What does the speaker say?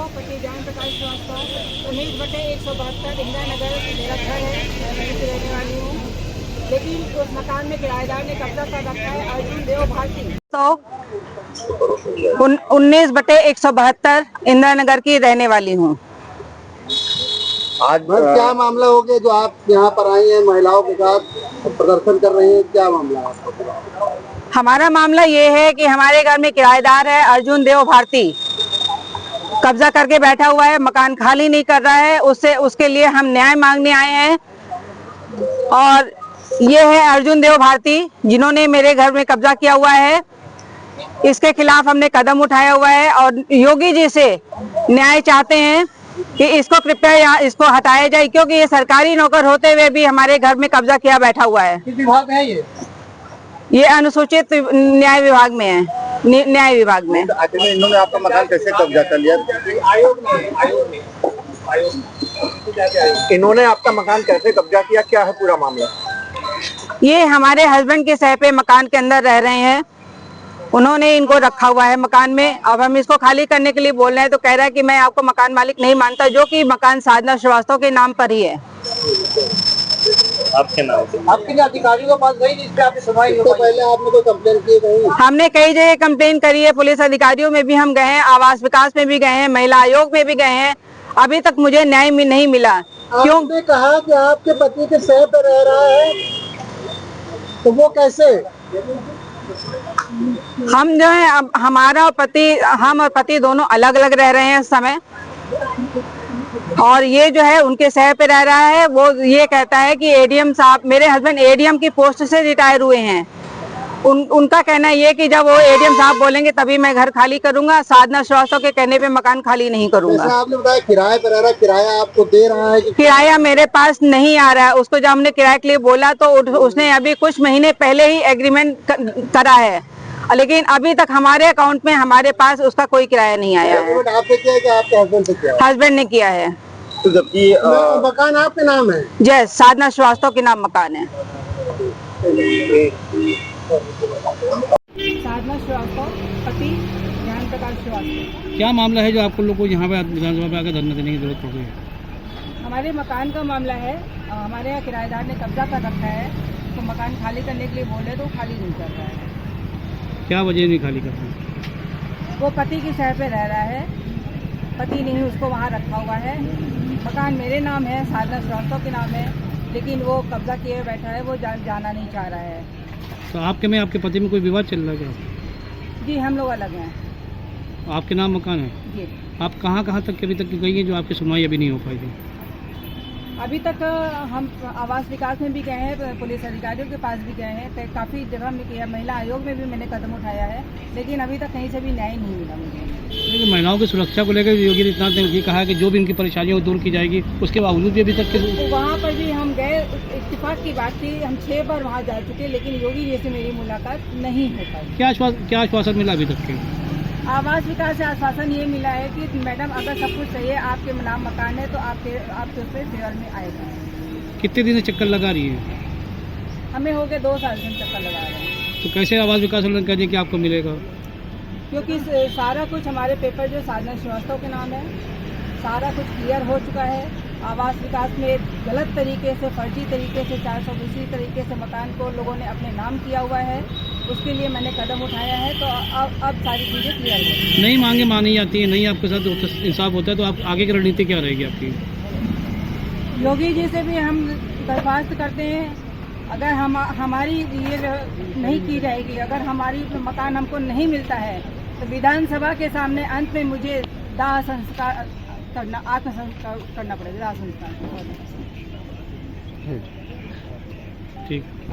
पति ज्ञान प्रकाश श्रीवास्तव, 19/172 इंदिरा नगर मेरा घर है, मैं वहीं की रहने वाली हूँ। लेकिन उस मकान में किराएदार ने कब्जा कर रखा है अर्जुन देव भारती। तो 19/172 इंदिरा नगर की रहने वाली हूँ। आज क्या मामला हो गया जो आप यहाँ पर आई हैं, महिलाओं के साथ प्रदर्शन कर रही हैं, क्या मामला है आपका? हमारा मामला ये है कि हमारे घर में किराएदार है अर्जुन देव भारती, कब्जा करके बैठा हुआ है, मकान खाली नहीं कर रहा है, उसके लिए हम न्याय मांगने आए हैं। और ये है अर्जुन देव भारती जिन्होंने मेरे घर में कब्जा किया हुआ है, इसके खिलाफ हमने कदम उठाया हुआ है और योगी जी से न्याय चाहते हैं कि इसको कृपया यहाँ इसको हटाया जाए, क्योंकि ये सरकारी नौकर होते हुए भी हमारे घर में कब्जा किया बैठा हुआ है। किस विभाग है ये अनुसूचित न्याय विभाग में है, न्याय विभाग में। आखिर में इन्होंने आपका मकान कैसे कब्जा कर लिया? इन्होंने आपका मकान कैसे कब्जा किया, क्या है पूरा मामला? ये हमारे हस्बैंड के सह पे मकान के अंदर रह रहे हैं, उन्होंने इनको रखा हुआ है मकान में। अब हम इसको खाली करने के लिए बोल रहे हैं तो कह रहा है कि मैं आपको मकान मालिक नहीं मानता, जो कि मकान साधना श्रीवास्तव के नाम पर ही है। आपके नाम आपके अधिकारियों के पास गई, जिसपे आपने सुनवाई नहीं? पहले आपने कोई कंप्लेन की नहीं? हमने कई जगह कंप्लेन करी है, पुलिस अधिकारियों में भी हम गए हैं, आवास विकास में भी गए हैं, महिला आयोग में भी गए हैं, अभी तक मुझे न्याय नहीं मिला। क्यों? आपने कहा कि आपके पति के सह पे रह रहा है, तो वो कैसे? हम जो है अब हमारा पति, हम और पति दोनों अलग अलग रह रहे हैं इस समय, और ये जो है उनके सह पे रह रहा है। वो ये कहता है कि एडीएम साहब, मेरे हस्बैंड एडीएम की पोस्ट से रिटायर हुए हैं, उनका कहना ये कि जब वो एडीएम साहब बोलेंगे तभी मैं घर खाली करूंगा, साधना श्रीवास्तव के कहने पे मकान खाली नहीं करूंगा। आपने बताया किराए पर रह रहा, किराया आपको दे रहा है? किराया मेरे पास नहीं आ रहा है, उसको जब हमने किराए के लिए बोला तो उसने अभी कुछ महीने पहले ही एग्रीमेंट करा है, लेकिन अभी तक हमारे अकाउंट में हमारे पास उसका कोई किराया नहीं आया है। आपने किया कि आपके हस्बैंड से किया? हस्बैंड ने किया है। तो जबकि मकान आपके नाम है? जय साधना श्रीवास्तव के नाम मकान है। साधना श्रीवास्तव, पति ज्ञान प्रकाश श्रीवास्तव। क्या मामला है जो आपको लोग को यहाँ पे विधानसभा पे आकर धरना देने की जरूरत पड़ रही है? हमारे मकान का मामला है, हमारे यहाँ किराएदार ने कब्जा कर रखा है, तो मकान खाली करने के लिए बोले तो खाली नहीं कर रहा है। क्या वजह नहीं खाली कर रहे? वो पति की सह पे रह रहा है, पति ने ही उसको वहाँ रखा हुआ है। मकान मेरे नाम है, साधना श्रीवास्तव के नाम है, लेकिन वो कब्जा किए बैठा है, वो जाना नहीं चाह रहा है। तो आपके में आपके पति में कोई विवाद चल रहा है क्या? जी हम लोग अलग हैं। आपके नाम मकान है? जी। आप कहाँ तक अभी तक गई है जो आपकी सुनवाई अभी नहीं हो पाई थी? अभी तक हम आवास विकास में भी गए हैं, पुलिस अधिकारियों के पास भी गए हैं, काफ़ी जगह में किया, महिला आयोग में भी मैंने कदम उठाया है, लेकिन अभी तक कहीं से भी न्याय नहीं मिला मुझे। लेकिन महिलाओं की सुरक्षा को लेकर योगी ने इतना ये कहा है कि जो भी इनकी परेशानियाँ दूर की जाएगी, उसके बावजूद भी अभी तक तो वहाँ पर भी हम गए, इत्तेफाक की बात थी, हम 6 बार वहाँ जा चुके, लेकिन योगी जी से मेरी मुलाकात नहीं हो पाई। क्या आश्वासन मिला अभी तक के? आवास विकास से आश्वासन ये मिला है कि मैडम अगर सब कुछ सही है, आपके नाम मकान है, तो आपके उसमें फेवर में आएगा। कितने दिन से चक्कर लगा रही है? हमें हो गए 2 साल से चक्कर लगा रहे हैं। तो कैसे आवास विकास वाले कह दिए कि आपको मिलेगा? क्योंकि सारा कुछ हमारे पेपर जो साधना श्रीवास्तव के नाम है, सारा कुछ क्लियर हो चुका है। आवास विकास में गलत तरीके से, फर्जी तरीके से, 420 तरीके से मकान को लोगों ने अपने नाम किया हुआ है, उसके लिए मैंने कदम उठाया है। तो अब सारी चीज़ें क्लियर हो। नहीं मांगे मानी जाती है, नहीं आपके साथ इंसाफ होता है, तो आप आगे की रणनीति क्या रहेगी आपकी? योगी जी से भी हम दरख्वास्त करते हैं, अगर हमारी ये नहीं की जाएगी, अगर हमारी मकान हमको नहीं मिलता है, तो विधानसभा के सामने अंत में मुझे दाह संस्कार करना, आत्मसंस्कार करना पड़ेगा, दाह संस्कार। ठीक।